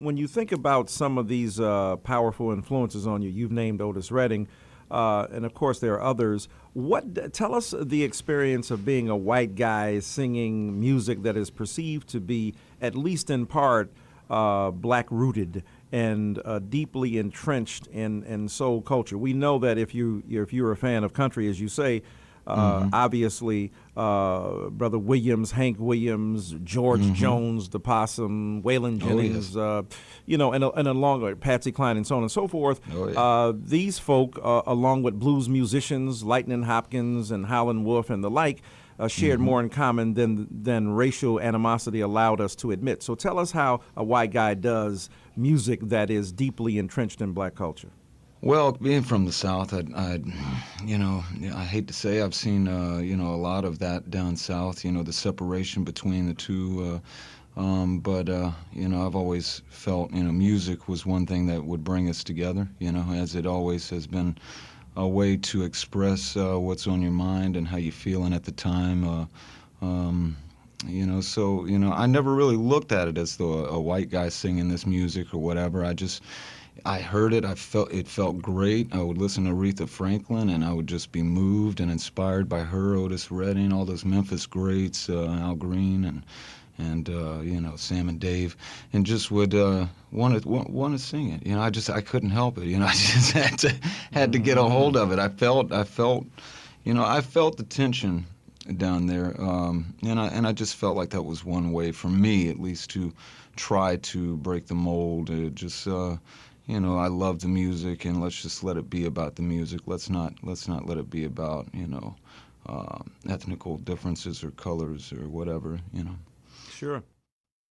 When you think about some of these powerful influences on you, you've named Otis Redding, and of course there are others. Tell us the experience of being a white guy singing music that is perceived to be, at least in part, black rooted and deeply entrenched in soul culture. We know that if you're a fan of country, as you say, obviously, Brother Williams, Hank Williams, George Jones, the Possum, Waylon Jennings, and along with Patsy Cline and so on and so forth. These folk, along with blues musicians, Lightning Hopkins and Howlin' Wolf and the like, shared more in common than racial animosity allowed us to admit. So tell us how a white guy does music that is deeply entrenched in black culture. Well, being from the South, I hate to say I've seen, a lot of that down South, the separation between the two. But I've always felt, music was one thing that would bring us together, as it always has been a way to express what's on your mind and how you're feeling at the time. I never really looked at it as though a white guy singing this music or whatever. I heard it. It felt great. I would listen to Aretha Franklin, and I would just be moved and inspired by her, Otis Redding, all those Memphis greats, Al Green, and Sam and Dave, and just would want to sing it. I couldn't help it. I just had to get a hold of it. I felt the tension down there, and I just felt like that was one way for me, at least, to try to break the mold. I love the music, and let's just let it be about the music. Let's not let it be about ethnical differences or colors or whatever. Sure.